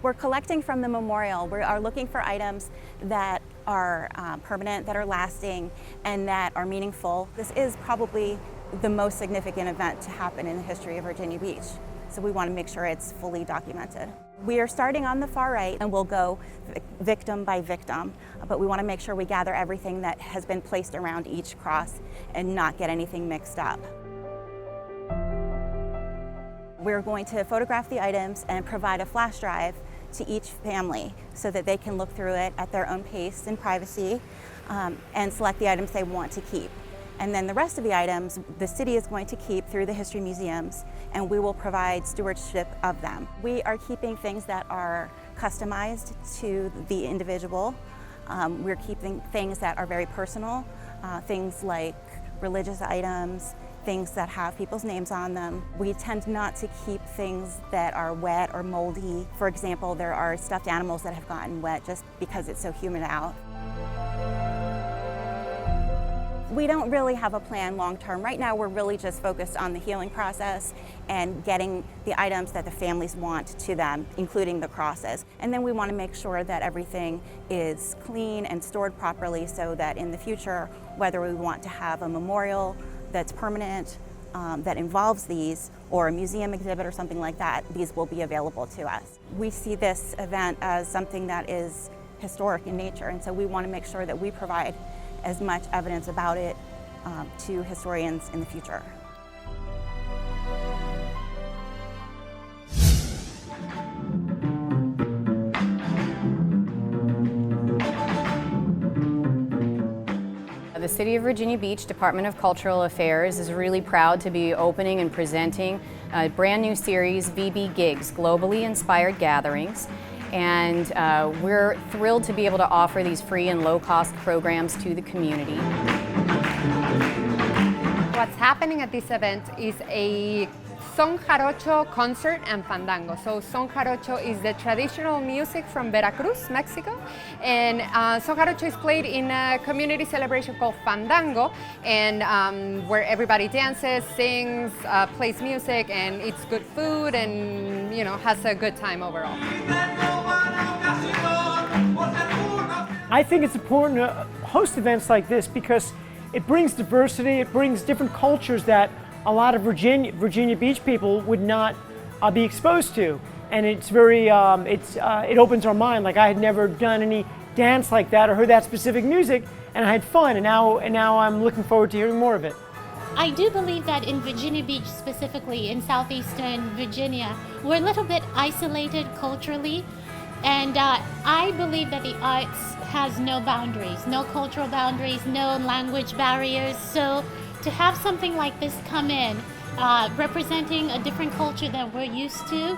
We're collecting from the memorial. We are looking for items that are permanent, that are lasting, and that are meaningful. This is probably the most significant event to happen in the history of Virginia Beach, so we want to make sure it's fully documented. We are starting on the far right, and we'll go victim by victim, but we want to make sure we gather everything that has been placed around each cross and not get anything mixed up. We're going to photograph the items and provide a flash drive to each family so that they can look through it at their own pace and privacy and select the items they want to keep. And then the rest of the items, the city is going to keep through the history museums, and we will provide stewardship of them. We are keeping things that are customized to the individual. We're keeping things that are very personal, things like religious items, things that have people's names on them. We tend not to keep things that are wet or moldy. For example, there are stuffed animals that have gotten wet just because it's so humid out. We don't really have a plan long term. Right now we're really just focused on the healing process and getting the items that the families want to them, including the crosses. And then we want to make sure that everything is clean and stored properly so that in the future, whether we want to have a memorial that's permanent, that involves these, or a museum exhibit or something like that, these will be available to us. We see this event as something that is historic in nature, and so we want to make sure that we provide as much evidence about it to historians in the future. The City of Virginia Beach Department of Cultural Affairs is really proud to be opening and presenting a brand new series, VB Gigs, Globally Inspired Gatherings. And we're thrilled to be able to offer these free and low-cost programs to the community. What's happening at this event is a Son Jarocho concert and fandango. So Son Jarocho is the traditional music from Veracruz, Mexico, and Son Jarocho is played in a community celebration called Fandango, and where everybody dances, sings, plays music, and eats good food, and has a good time overall. I think it's important to host events like this because it brings diversity, it brings different cultures that a lot of Virginia Beach people would not be exposed to, and it's very it opens our mind. Like, I had never done any dance like that or heard that specific music, and I had fun, and now I'm looking forward to hearing more of it. I do believe that in Virginia Beach, specifically in southeastern Virginia, we're a little bit isolated culturally, and I believe that the arts has no boundaries, no cultural boundaries, no language barriers. So to have something like this come in, representing a different culture than we're used to,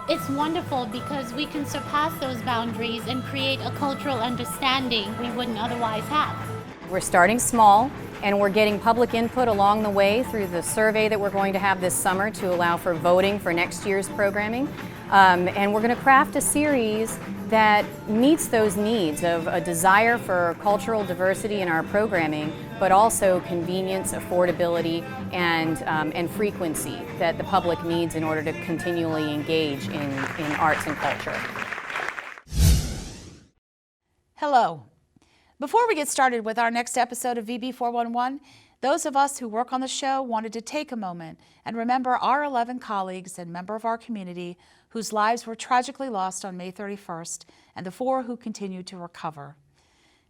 it's wonderful because we can surpass those boundaries and create a cultural understanding we wouldn't otherwise have. We're starting small, and we're getting public input along the way through the survey that we're going to have this summer to allow for voting for next year's programming. And we're going to craft a series that meets those needs of a desire for cultural diversity in our programming, but also convenience, affordability, and frequency that the public needs in order to continually engage in arts and culture. Hello. Before we get started with our next episode of VB 411, those of us who work on the show wanted to take a moment and remember our 11 colleagues and member of our community whose lives were tragically lost on May 31st, and the 4 who continue to recover.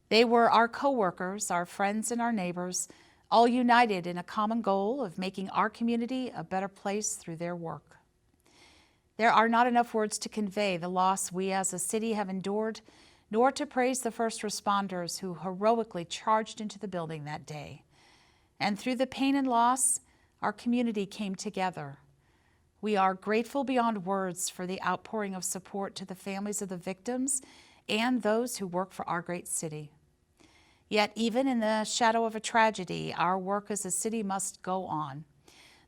They were our co-workers, our friends, and our neighbors, all united in a common goal of making our community a better place through their work. There are not enough words to convey the loss we as a city have endured, nor to praise the first responders who heroically charged into the building that day. And through the pain and loss, our community came together. We are grateful beyond words for the outpouring of support to the families of the victims and those who work for our great city. Yet even in the shadow of a tragedy, our work as a city must go on.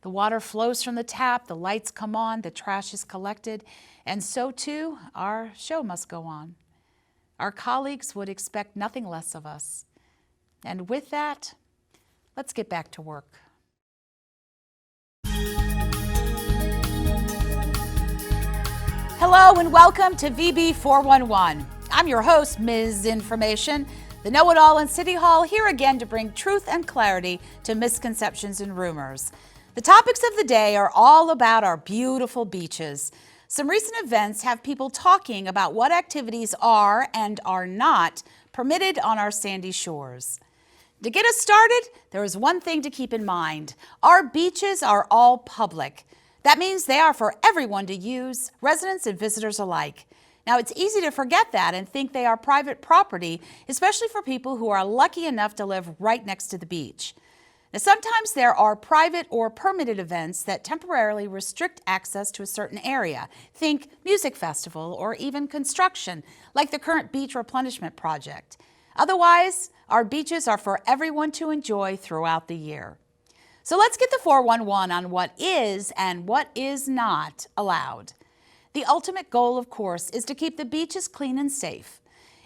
The water flows from the tap, the lights come on, the trash is collected, and so too, our show must go on. Our colleagues would expect nothing less of us. And with that, let's get back to work. Hello and welcome to VB 411. I'm your host, Ms. Information, the know-it-all in City Hall, here again to bring truth and clarity to misconceptions and rumors. The topics of the day are all about our beautiful beaches. Some recent events have people talking about what activities are and are not permitted on our sandy shores. To get us started, there is one thing to keep in mind. Our beaches are all public. That means they are for everyone to use, residents and visitors alike. Now, it's easy to forget that and think they are private property, especially for people who are lucky enough to live right next to the beach. Now, sometimes there are private or permitted events that temporarily restrict access to a certain area. Think music festival or even construction, like the current beach replenishment project. Otherwise, our beaches are for everyone to enjoy throughout the year. So let's get the 411 on what is and what is not allowed. The ultimate goal, of course, is to keep the beaches clean and safe.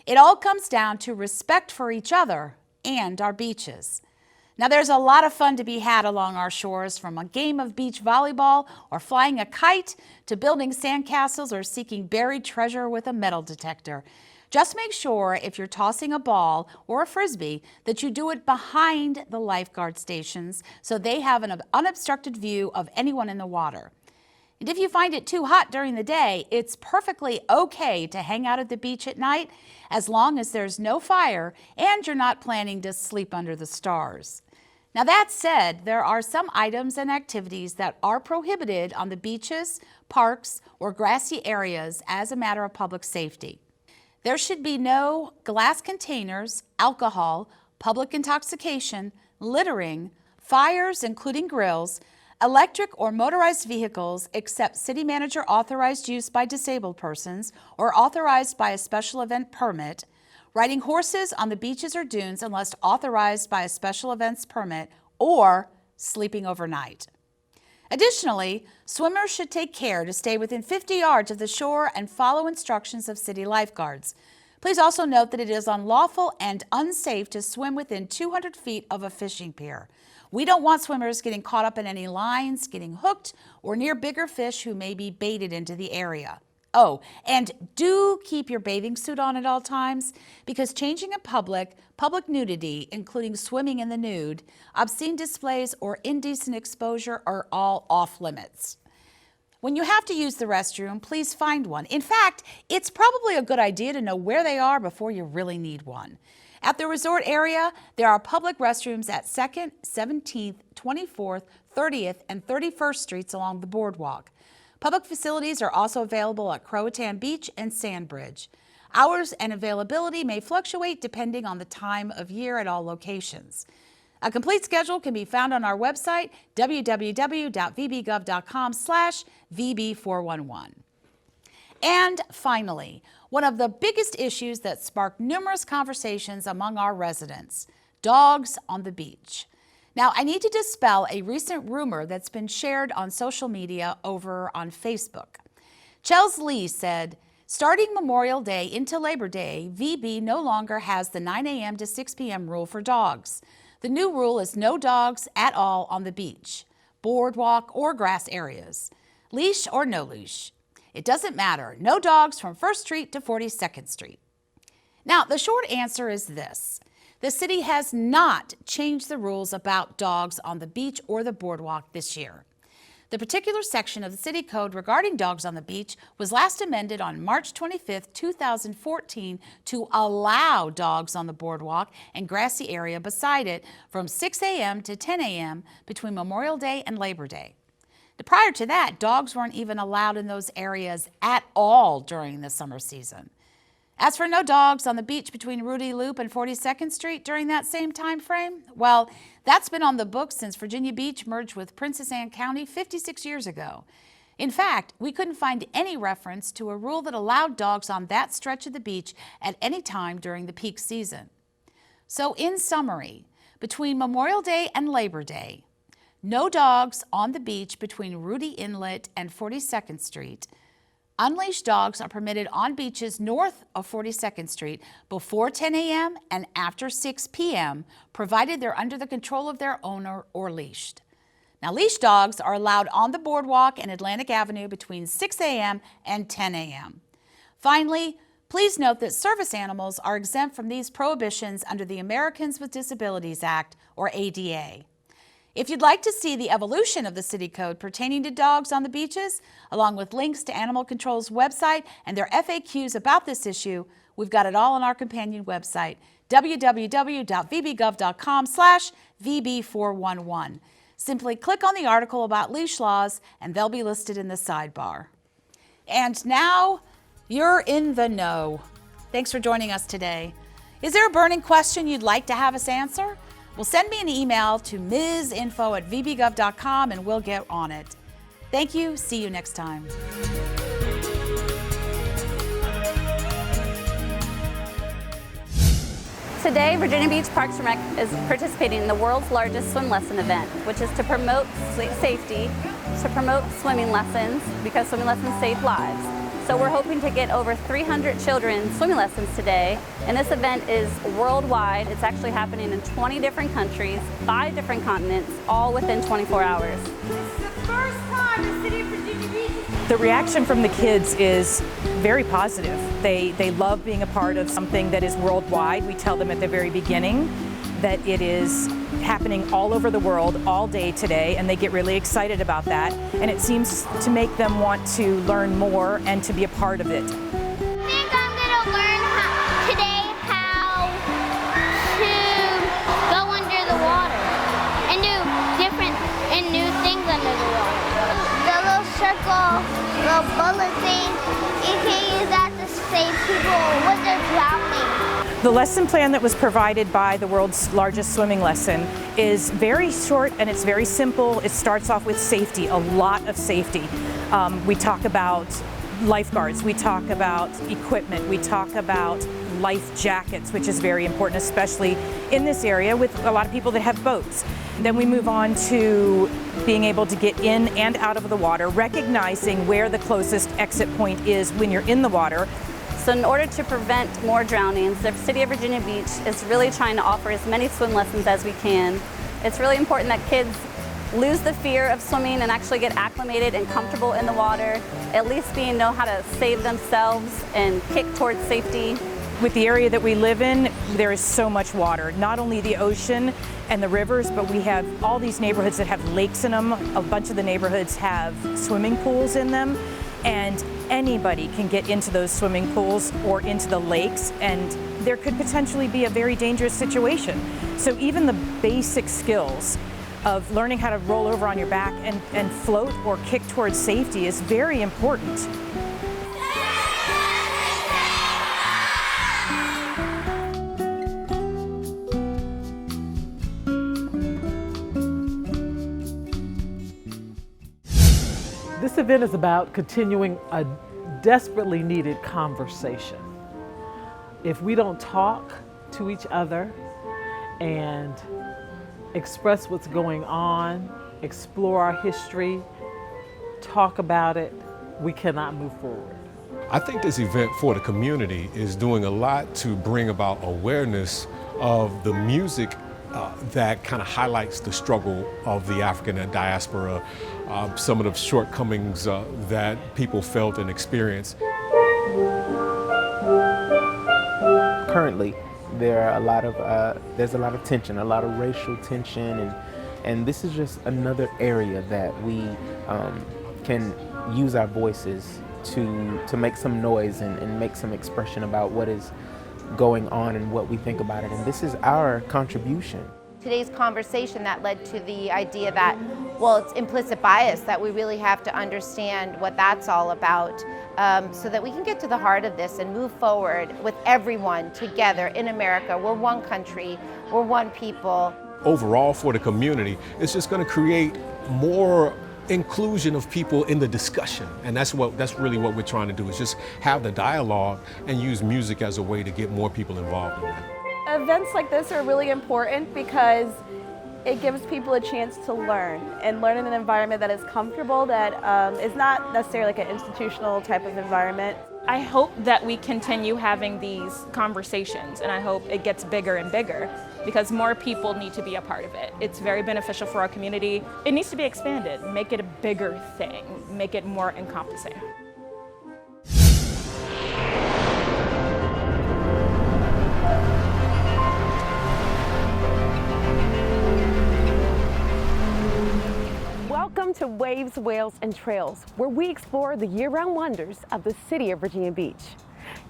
It all comes down to respect for each other and our beaches. Now, there's a lot of fun to be had along our shores, from a game of beach volleyball or flying a kite to building sandcastles or seeking buried treasure with a metal detector. Just make sure if you're tossing a ball or a frisbee that you do it behind the lifeguard stations so they have an unobstructed view of anyone in the water. And if you find it too hot during the day, it's perfectly okay to hang out at the beach at night as long as there's no fire and you're not planning to sleep under the stars. Now, that said, there are some items and activities that are prohibited on the beaches, parks, or grassy areas as a matter of public safety. There should be no glass containers, alcohol, public intoxication, littering, fires, including grills, electric or motorized vehicles except city manager authorized use by disabled persons or authorized by a special event permit, riding horses on the beaches or dunes unless authorized by a special events permit, or sleeping overnight. Additionally, swimmers should take care to stay within 50 yards of the shore and follow instructions of city lifeguards. Please also note that it is unlawful and unsafe to swim within 200 feet of a fishing pier. We don't want swimmers getting caught up in any lines, getting hooked, or near bigger fish who may be baited into the area. Oh, and do keep your bathing suit on at all times, because changing in public nudity, including swimming in the nude, obscene displays, or indecent exposure are all off limits. When you have to use the restroom, please find one. In fact, it's probably a good idea to know where they are before you really need one. At the resort area, there are public restrooms at 2nd, 17th, 24th, 30th, and 31st Streets along the boardwalk. Public facilities are also available at Croatan Beach and Sandbridge. Hours and availability may fluctuate depending on the time of year at all locations. A complete schedule can be found on our website, www.vbgov.com/VB411. And finally, one of the biggest issues that sparked numerous conversations among our residents: dogs on the beach. Now, I need to dispel a recent rumor that's been shared on social media over on Facebook. Chels Lee said, starting Memorial Day into Labor Day, VB no longer has the 9 a.m. to 6 p.m. rule for dogs. The new rule is no dogs at all on the beach, boardwalk, or grass areas. Leash or no leash. It doesn't matter. No dogs from 1st Street to 42nd Street. Now, the short answer is this. The city has not changed the rules about dogs on the beach or the boardwalk this year. The particular section of the city code regarding dogs on the beach was last amended on March 25, 2014 to allow dogs on the boardwalk and grassy area beside it from 6 a.m. to 10 a.m. between Memorial Day and Labor Day. Prior to that, dogs weren't even allowed in those areas at all during the summer season. As for no dogs on the beach between Rudy Loop and 42nd Street during that same time frame, well, that's been on the books since Virginia Beach merged with Princess Anne County 56 years ago. In fact, we couldn't find any reference to a rule that allowed dogs on that stretch of the beach at any time during the peak season. So in summary, between Memorial Day and Labor Day, no dogs on the beach between Rudy Inlet and 42nd Street. Unleashed dogs are permitted on beaches north of 42nd Street before 10 a.m. and after 6 p.m., provided they're under the control of their owner or leashed. Now, leash dogs are allowed on the boardwalk and Atlantic Avenue between 6 a.m. and 10 a.m. Finally, please note that service animals are exempt from these prohibitions under the Americans with Disabilities Act, or ADA. If you'd like to see the evolution of the city code pertaining to dogs on the beaches, along with links to Animal Control's website and their FAQs about this issue, we've got it all on our companion website, www.vbgov.com/VB411. Simply click on the article about leash laws and they'll be listed in the sidebar. And now, you're in the know. Thanks for joining us today. Is there a burning question you'd like to have us answer? Well, send me an email to ms.info@vbgov.com and we'll get on it. Thank you. See you next time. Today, Virginia Beach Parks and Rec is participating in the world's largest swim lesson event, which is to promote safety, to promote swimming lessons, because swimming lessons save lives. So we're hoping to get over 300 children swimming lessons today, and this event is worldwide. It's actually happening in 20 different countries, 5 different continents, all within 24 hours. This is the first time the city of Virginia Beach. The reaction from the kids is very positive. They love being a part of something that is worldwide. We tell them at the very beginning that it is happening all over the world all day today, and they get really excited about that. And it seems to make them want to learn more and to be a part of it. I think I'm going to learn today how to go under the water and do different and new things under the water. The little circle, little bullet thing, you can use that to save people when they're drowning. The lesson plan that was provided by the world's largest swimming lesson is very short and it's very simple. It starts off with safety, a lot of safety. We talk about lifeguards, we talk about equipment, we talk about life jackets, which is very important, especially in this area with a lot of people that have boats. Then we move on to being able to get in and out of the water, recognizing where the closest exit point is when you're in the water. So in order to prevent more drownings, the City of Virginia Beach is really trying to offer as many swim lessons as we can. It's really important that kids lose the fear of swimming and actually get acclimated and comfortable in the water, at least know how to save themselves and kick towards safety. With the area that we live in, there is so much water, not only the ocean and the rivers, but we have all these neighborhoods that have lakes in them. A bunch of the neighborhoods have swimming pools in them, and anybody can get into those swimming pools or into the lakes, and there could potentially be a very dangerous situation. So even the basic skills of learning how to roll over on your back and float or kick towards safety is very important. This event is about continuing a desperately needed conversation. If we don't talk to each other and express what's going on, explore our history, talk about it, we cannot move forward. I think this event for the community is doing a lot to bring about awareness of the music that kind of highlights the struggle of the African diaspora, some of the shortcomings that people felt and experienced. Currently, there's a lot of tension, a lot of racial tension, and this is just another area that we can use our voices to make some noise and make some expression about what is going on and what we think about it, and this is our contribution. Today's conversation that led to the idea that, well, it's implicit bias, that we really have to understand what that's all about, so that we can get to the heart of this and move forward with everyone together in America. We're one country, we're one people. Overall, for the community, it's just going to create more inclusion of people in the discussion, and that's really what we're trying to do, is just have the dialogue and use music as a way to get more people involved in that. Events like this are really important because it gives people a chance to learn in an environment that is comfortable, that is not necessarily like an institutional type of environment. I hope that we continue having these conversations, and I hope it gets bigger and bigger. because more people need to be a part of it. It's very beneficial for our community. It needs to be expanded, make it a bigger thing, make it more encompassing. Welcome to Waves, Whales, and Trails, where we explore the year-round wonders of the city of Virginia Beach.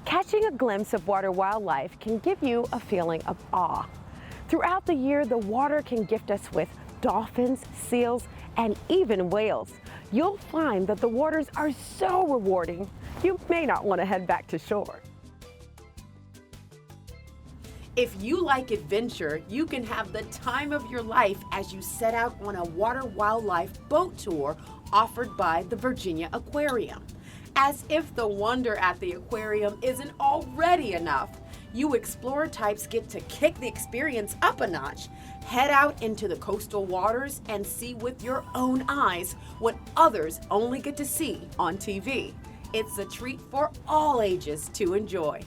Catching a glimpse of water wildlife can give you a feeling of awe. Throughout the year, the water can gift us with dolphins, seals, and even whales. You'll find that the waters are so rewarding, you may not want to head back to shore. If you like adventure, you can have the time of your life as you set out on a water wildlife boat tour offered by the Virginia Aquarium. As if the wonder at the aquarium isn't already enough, you explorer types get to kick the experience up a notch, head out into the coastal waters and see with your own eyes what others only get to see on TV. It's a treat for all ages to enjoy.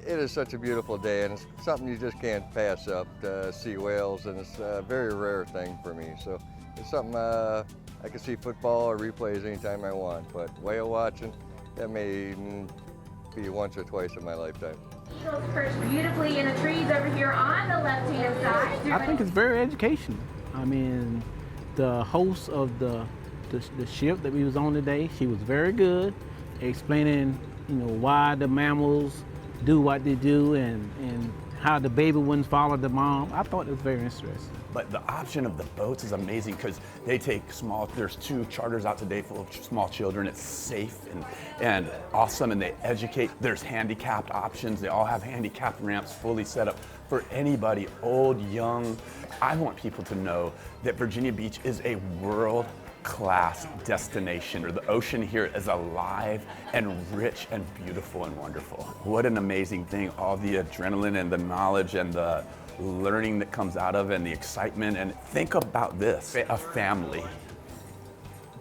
It is such a beautiful day, and it's something you just can't pass up to see whales, and it's a very rare thing for me. So it's something I can see football or replays anytime I want, but whale watching, that may be once or twice in my lifetime. Eagles perched beautifully in the trees over here on the left-hand side. I think it's very educational. I mean, the host of the ship that we was on today, she was very good, explaining, why the mammals do what they do and how the baby ones follow the mom. I thought it was very interesting. But the option of the boats is amazing because they take there's 2 charters out today full of small children. It's safe and awesome, and they educate. There's handicapped options. They all have handicapped ramps fully set up for anybody, old, young. I want people to know that Virginia Beach is a world-class destination. The ocean here is alive and rich and beautiful and wonderful. What an amazing thing, all the adrenaline and the knowledge and the learning that comes out of it and the excitement. And think about this, a family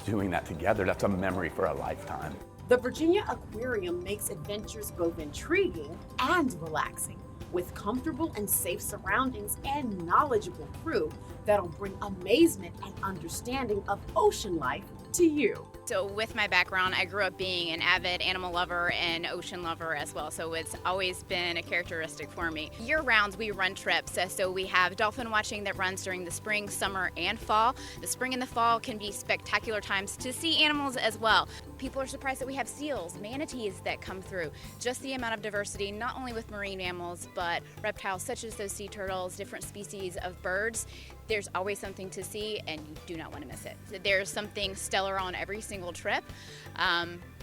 doing that together, that's a memory for a lifetime. The Virginia Aquarium makes adventures both intriguing and relaxing, with comfortable and safe surroundings and knowledgeable crew that'll bring amazement and understanding of ocean life to you. So with my background, I grew up being an avid animal lover and ocean lover as well, so it's always been a characteristic for me. Year-round, we run trips, so we have dolphin watching that runs during the spring, summer, and fall. The spring and the fall can be spectacular times to see animals as well. People are surprised that we have seals, manatees that come through. Just the amount of diversity, not only with marine mammals, but reptiles such as those sea turtles, different species of birds. There's always something to see, and you do not want to miss it. There's something stellar on every single trip.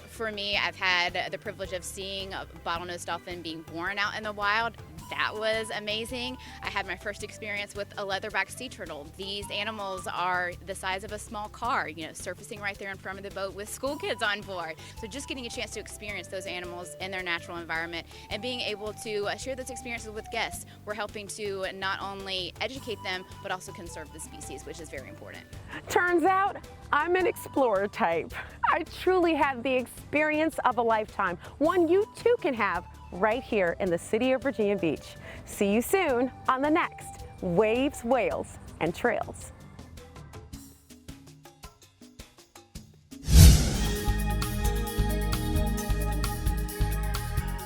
For me, I've had the privilege of seeing a bottlenose dolphin being born out in the wild. That was amazing. I had my first experience with a leatherback sea turtle. These animals are the size of a small car, surfacing right there in front of the boat with school kids on board. So just getting a chance to experience those animals in their natural environment and being able to share those experiences with guests, we're helping to not only educate them, but also conserve the species, which is very important. Turns out I'm an explorer type. I truly had the experience of a lifetime, one you too can have right here in the city of Virginia Beach. See you soon on the next Waves, Whales, and Trails.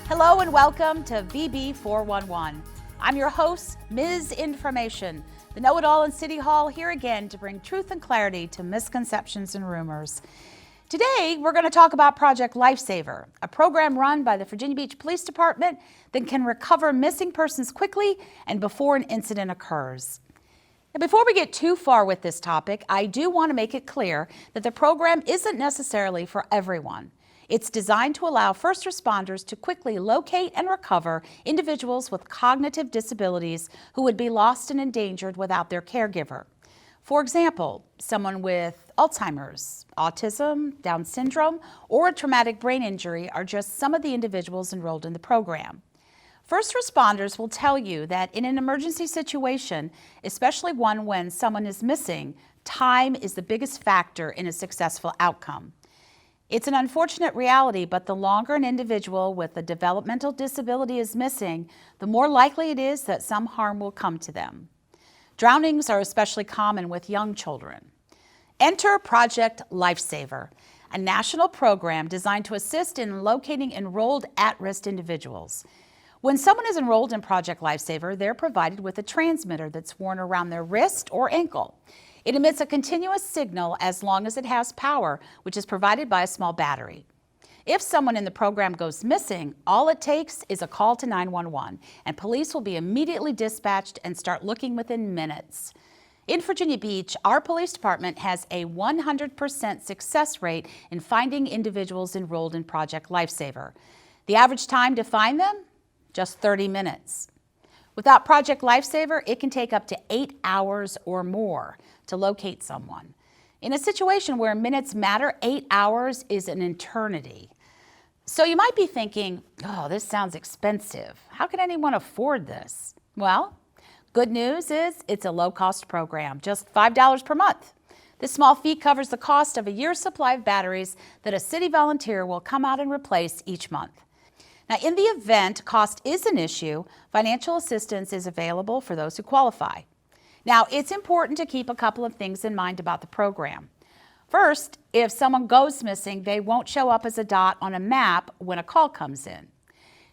Hello and welcome to VB 411. I'm your host, Ms. Information, the know-it-all in City Hall, here again to bring truth and clarity to misconceptions and rumors. Today, we're going to talk about Project Lifesaver, a program run by the Virginia Beach Police Department that can recover missing persons quickly and before an incident occurs. Now, before we get too far with this topic, I do want to make it clear that the program isn't necessarily for everyone. It's designed to allow first responders to quickly locate and recover individuals with cognitive disabilities who would be lost and endangered without their caregiver. For example, someone with Alzheimer's, autism, Down syndrome, or a traumatic brain injury are just some of the individuals enrolled in the program. First responders will tell you that in an emergency situation, especially one when someone is missing, time is the biggest factor in a successful outcome. It's an unfortunate reality, but the longer an individual with a developmental disability is missing, the more likely it is that some harm will come to them. Drownings are especially common with young children. Enter Project Lifesaver, a national program designed to assist in locating enrolled at-risk individuals. When someone is enrolled in Project Lifesaver, they're provided with a transmitter that's worn around their wrist or ankle. It emits a continuous signal as long as it has power, which is provided by a small battery. If someone in the program goes missing, all it takes is a call to 911, and police will be immediately dispatched and start looking within minutes. In Virginia Beach, our police department has a 100% success rate in finding individuals enrolled in Project Lifesaver. The average time to find them? Just 30 minutes. Without Project Lifesaver, it can take up to 8 hours or more to locate someone. In a situation where minutes matter, 8 hours is an eternity. So you might be thinking, oh, this sounds expensive. How can anyone afford this? Well, good news is it's a low-cost program, just $5 per month. This small fee covers the cost of a year's supply of batteries that a city volunteer will come out and replace each month. Now, in the event cost is an issue, financial assistance is available for those who qualify. Now, it's important to keep a couple of things in mind about the program. First, if someone goes missing, they won't show up as a dot on a map when a call comes in.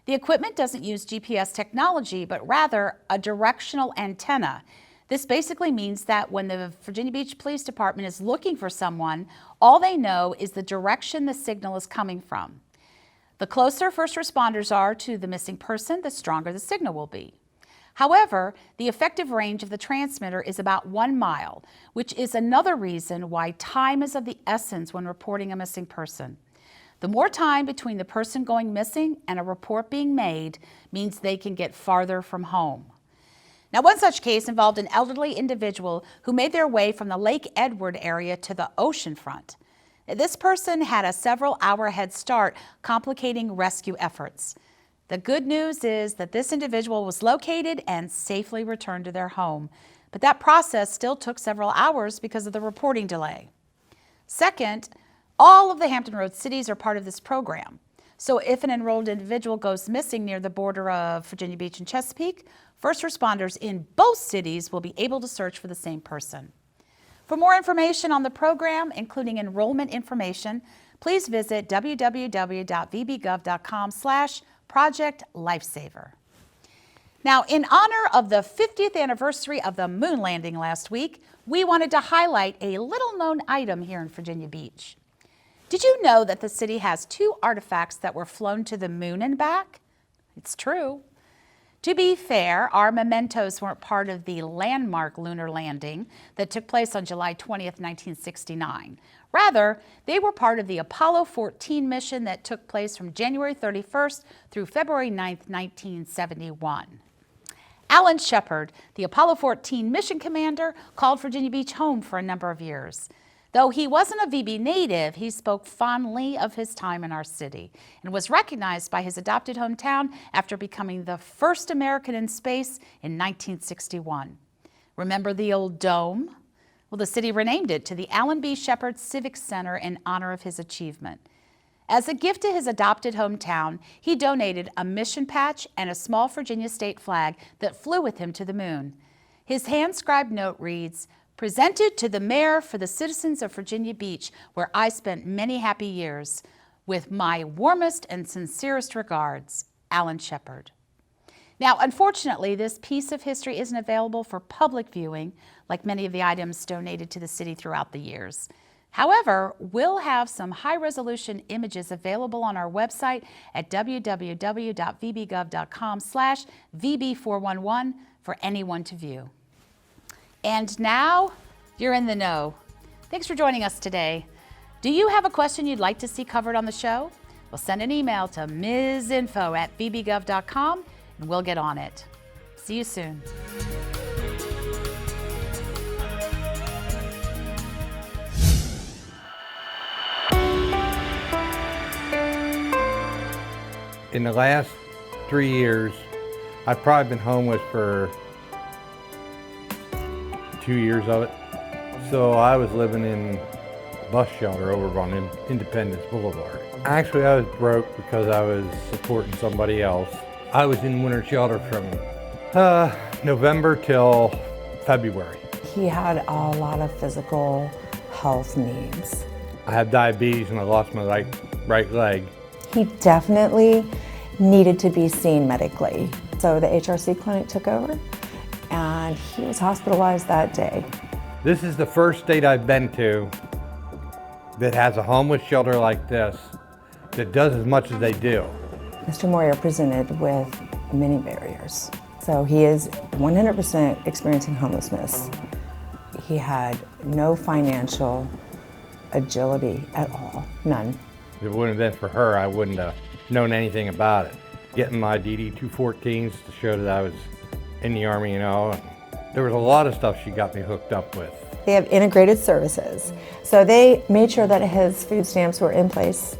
The equipment doesn't use GPS technology, but rather a directional antenna. This basically means that when the Virginia Beach Police Department is looking for someone, all they know is the direction the signal is coming from. The closer first responders are to the missing person, the stronger the signal will be. However, the effective range of the transmitter is about 1 mile, which is another reason why time is of the essence when reporting a missing person. The more time between the person going missing and a report being made means they can get farther from home. Now, one such case involved an elderly individual who made their way from the Lake Edward area to the ocean front. This person had a several-hour head start, complicating rescue efforts. The good news is that this individual was located and safely returned to their home, but that process still took several hours because of the reporting delay. Second, all of the Hampton Roads cities are part of this program. So if an enrolled individual goes missing near the border of Virginia Beach and Chesapeake, first responders in both cities will be able to search for the same person. For more information on the program, including enrollment information, please visit www.vbgov.com/Project Lifesaver. Now, in honor of the 50th anniversary of the moon landing last week, we wanted to highlight a little-known item here in Virginia Beach. Did you know that the city has 2 artifacts that were flown to the moon and back? It's true. To be fair, our mementos weren't part of the landmark lunar landing that took place on July 20th, 1969. Rather, they were part of the Apollo 14 mission that took place from January 31st through February 9th, 1971. Alan Shepard, the Apollo 14 mission commander, called Virginia Beach home for a number of years. Though he wasn't a VB native, he spoke fondly of his time in our city and was recognized by his adopted hometown after becoming the first American in space in 1961. Remember the old dome? Well, the city renamed it to the Alan B. Shepard Civic Center in honor of his achievement. As a gift to his adopted hometown, he donated a mission patch and a small Virginia state flag that flew with him to the moon. His hand-scribed note reads, "Presented to the mayor for the citizens of Virginia Beach, where I spent many happy years. With my warmest and sincerest regards, Alan Shepard." Now, unfortunately, this piece of history isn't available for public viewing, like many of the items donated to the city throughout the years. However, we'll have some high-resolution images available on our website at www.vbgov.com/VB411 for anyone to view. And now, you're in the know. Thanks for joining us today. Do you have a question you'd like to see covered on the show? Well, send an email to misinfo@vbgov.com and we'll get on it. See you soon. In the last 3 years, I've probably been homeless for 2 years of it. So I was living in bus shelter over on Independence Boulevard. Actually, I was broke because I was supporting somebody else. I was in winter shelter from November till February. He had a lot of physical health needs. I have diabetes and I lost my right leg. He definitely needed to be seen medically. So the HRC clinic took over and he was hospitalized that day. This is the first state I've been to that has a homeless shelter like this that does as much as they do. Mr. Moyer presented with many barriers. So he is 100% experiencing homelessness. He had no financial agility at all, none. If it wouldn't have been for her, I wouldn't have known anything about it. Getting my DD-214s to show that I was in the Army, and there was a lot of stuff she got me hooked up with. They have integrated services. So they made sure that his food stamps were in place,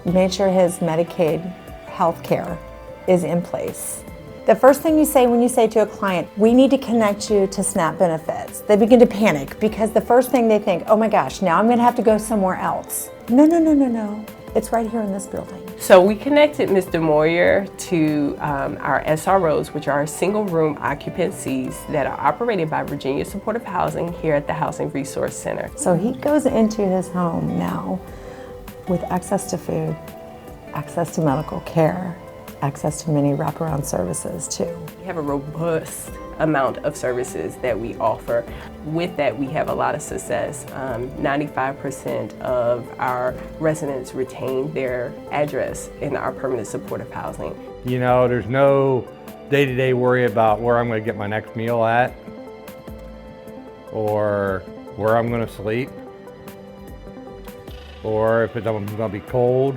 made sure his Medicaid health care is in place. The first thing you say when you say to a client, we need to connect you to SNAP benefits, they begin to panic because the first thing they think, oh my gosh, now I'm going to have to go somewhere else. No. It's right here in this building. So we connected Mr. Moyer to our SROs, which are single room occupancies that are operated by Virginia Supportive Housing here at the Housing Resource Center. So he goes into his home now with access to food, access to medical care, access to many wraparound services too. We have a robust amount of services that we offer. With that, we have a lot of success. 95% of our residents retain their address in our permanent supportive housing. You know, there's no day-to-day worry about where I'm going to get my next meal at or where I'm going to sleep or if it's going to be cold.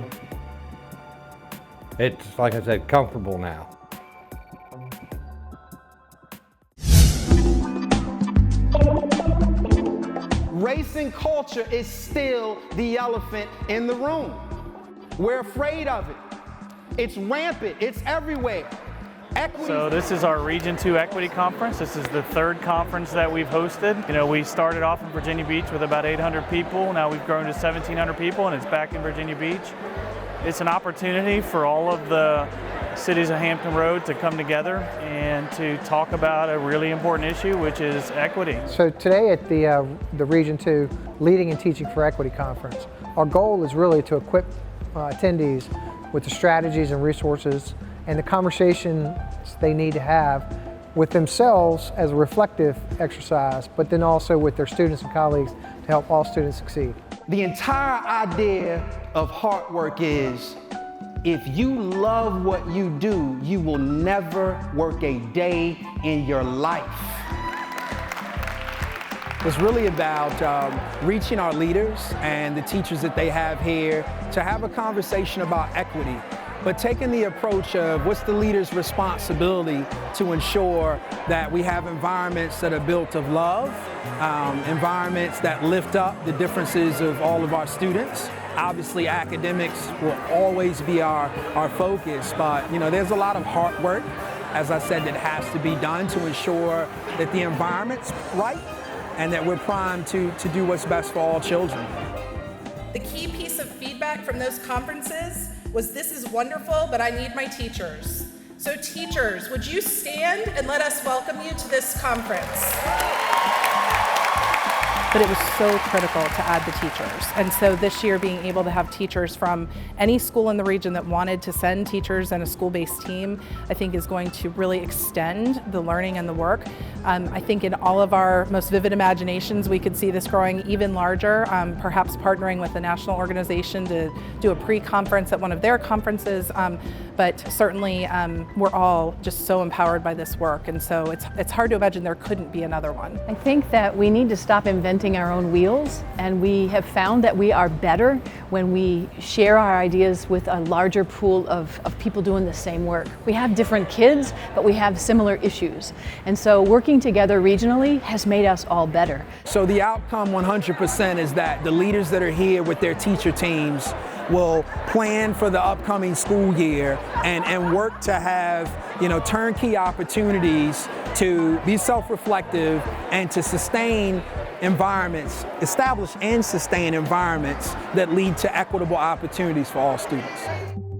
It's, like I said, comfortable now. Race and culture is still the elephant in the room. We're afraid of it. It's rampant, it's everywhere. Equity. So this is our Region 2 Equity Conference. This is the third conference that we've hosted. You know, we started off in Virginia Beach with about 800 people. Now we've grown to 1,700 people and it's back in Virginia Beach. It's an opportunity for all of the cities of Hampton Road to come together and to talk about a really important issue, which is equity. So today at the Region 2 Leading and Teaching for Equity Conference, our goal is really to equip attendees with the strategies and resources and the conversations they need to have with themselves as a reflective exercise, but then also with their students and colleagues to help all students succeed. The entire idea of hard work is, if you love what you do, you will never work a day in your life. It's really about reaching our leaders and the teachers that they have here to have a conversation about equity, but taking the approach of what's the leader's responsibility to ensure that we have environments that are built of love, environments that lift up the differences of all of our students. Obviously, academics will always be our focus, but there's a lot of hard work, as I said, that has to be done to ensure that the environment's right and that we're primed to do what's best for all children. The key piece of feedback from those conferences was, this is wonderful, but I need my teachers. So teachers, would you stand and let us welcome you to this conference? But it was so critical to add the teachers. And so this year, being able to have teachers from any school in the region that wanted to send teachers and a school-based team, I think is going to really extend the learning and the work. I think in all of our most vivid imaginations, we could see this growing even larger, perhaps partnering with a national organization to do a pre-conference at one of their conferences. But certainly, we're all just so empowered by this work. And so it's hard to imagine there couldn't be another one. I think that we need to stop inventing our own wheels, and we have found that we are better when we share our ideas with a larger pool of people doing the same work. We have different kids, but we have similar issues. And so working together regionally has made us all better. So the outcome 100% is that the leaders that are here with their teacher teams will plan for the upcoming school year and work to have turnkey opportunities to be self-reflective and to sustain environments, establish and sustain environments that lead to equitable opportunities for all students.